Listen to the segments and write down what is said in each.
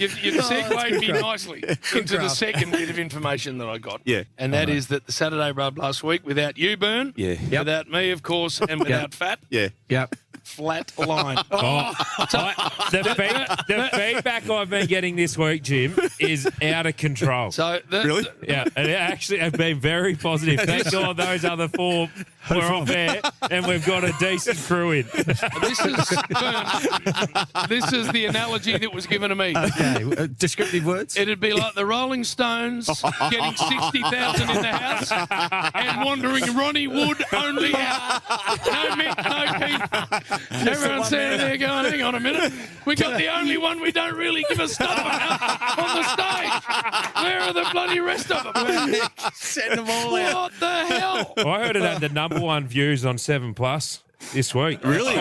You've segued me nicely into the second bit of information that I got. Yeah. And that is that the Saturday rub last week, without you, Bern, without me, of course, and without Fat, flat line. The feedback I've been getting this week, Jim, is out of control. So Really? Yeah, and it actually has been very positive. Thank God those other four were off air, and we've got a decent crew in. This is the analogy that was given to me. Okay, descriptive words. It'd be like the Rolling Stones getting 60,000 in the house and wandering Ronnie Wood only out. No Mick, no Keith. Everyone's standing there going, hang on a minute. We got the only one we don't really give a stuff about on the stage. Where are the bloody rest of them? Send them all out. What the hell? I heard it had the number one views on 7 Plus this week. Really?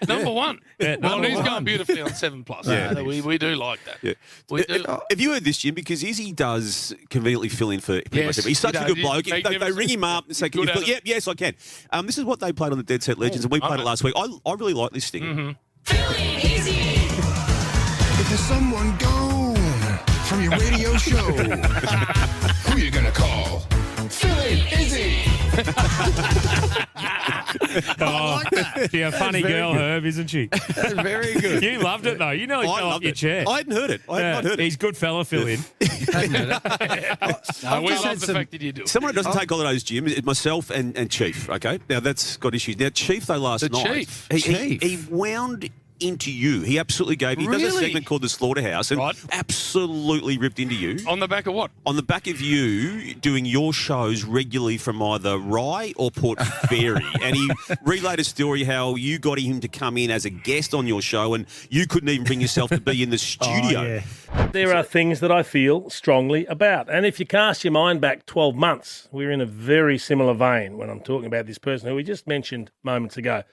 Number one. Yeah, Well, number he's one. going beautifully on 7 Plus. Yeah. We do like that. Yeah. We do. Have you heard this, Jim? Because Izzy does conveniently fill in for pretty much Yes, everything. He's such he a does. good bloke. He They ring him up and say, "Can you Good fill?" at it. Yes, I can. This is what they played on the Dead Set Legends, and we played it last week. I really like this thing. Mm-hmm. If there's someone gone from your radio show, who you gonna call? Philly Izzy. She's a funny girl, Herb, isn't she? That's very good. You loved it, though. You nearly fell off loved your it. chair. I hadn't heard it. I had not heard it. He's good fella, Phil in. We just love had the some- fact that you do it. Someone who doesn't take holidays, Jim, is myself and Chief, okay? Now, that's got issues. Now, Chief, though, last The night, Chief? he wound into you. He absolutely gave you. He does a Really? segment called The Slaughterhouse and Right. absolutely ripped into you. On the back of what? On the back of you doing your shows regularly from either Rye or Port Fairy. And he relayed a story how you got him to come in as a guest on your show and you couldn't even bring yourself to be in the studio. There are things that I feel strongly about. And if you cast your mind back 12 months, we're in a very similar vein when I'm talking about this person who we just mentioned moments ago.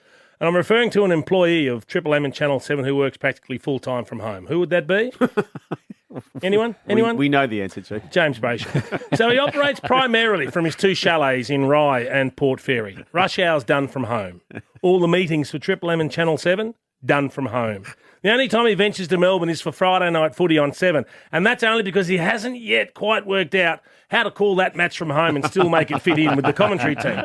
And I'm referring to an employee of Triple M and Channel 7 who works practically full-time from home. Who would that be? Anyone? Anyone? We know the answer, Chief. James Brayshaw. So he operates primarily from his 2 chalets in Rye and Port Fairy. Rush hour's done from home. All the meetings for Triple M and Channel 7, done from home. The only time he ventures to Melbourne is for Friday night footy on 7, and that's only because he hasn't yet quite worked out how to call that match from home and still make it fit in with the commentary team.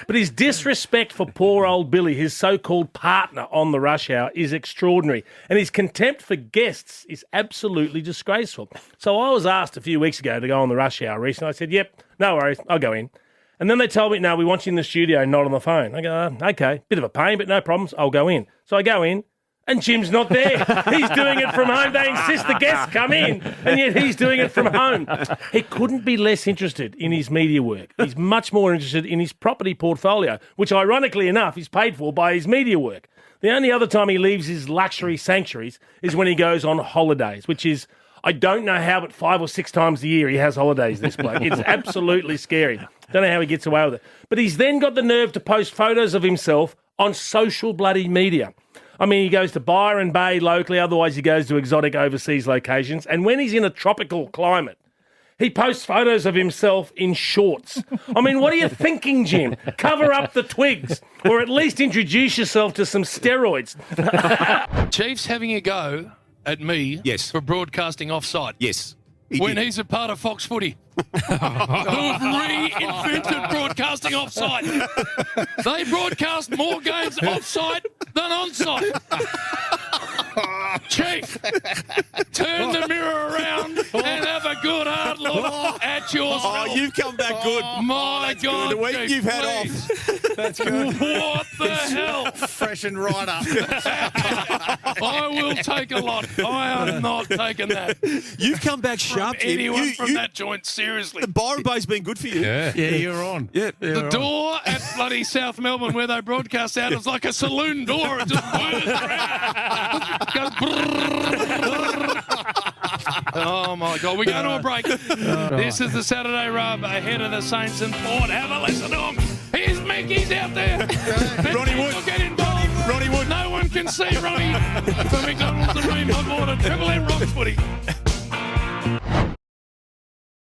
But his disrespect for poor old Billy, his so-called partner on the Rush Hour, is extraordinary, and his contempt for guests is absolutely disgraceful. So I was asked a few weeks ago to go on the Rush Hour recently. I said, yep, no worries, I'll go in. And then they told me, no, we want you in the studio, not on the phone. I go, oh, okay, bit of a pain, but no problems, I'll go in. So I go in, and Jim's not there. He's doing it from home. They insist the guests come in, and yet he's doing it from home. He couldn't be less interested in his media work. He's much more interested in his property portfolio, which ironically enough is paid for by his media work. The only other time he leaves his luxury sanctuaries is when he goes on holidays, which is, I don't know how, but 5 or 6 times a year he has holidays, this bloke. It's absolutely scary. Don't know how he gets away with it. But he's then got the nerve to post photos of himself on social bloody media. I mean, he goes to Byron Bay locally, otherwise he goes to exotic overseas locations. And when he's in a tropical climate, he posts photos of himself in shorts. I mean, what are you thinking, Jim? Cover up the twigs, or at least introduce yourself to some steroids. Chief's having a go at me for broadcasting offside. Yes. When he's a part of Fox Footy. Who've reinvented broadcasting offside. They broadcast more games offside than onside. Chief, turn the mirror around and have a good hard look at yourself. Oh, you've come back good. My God, The week Chief, you've had please. off. That's good. What the hell? Freshened right up. I will take a lot. I am not taking that You've come back sharp, from Jim. anyone from that joint, seriously. The Byron Bay's been good for you. Yeah. Yeah, you're on. Yeah. The door at bloody South Melbourne where they broadcast out is like a saloon door. It just whirs around. Goes brrrr. Oh, my God. We're going to a break. This is the Saturday Rub ahead of the Saints and Port. Have a listen to him. Here's Mickey's out there. Ronnie Wood. Get involved. Ronnie Wood. No one can see Ronnie. For McDonald's and Ream on board at Triple M Rocks Footy.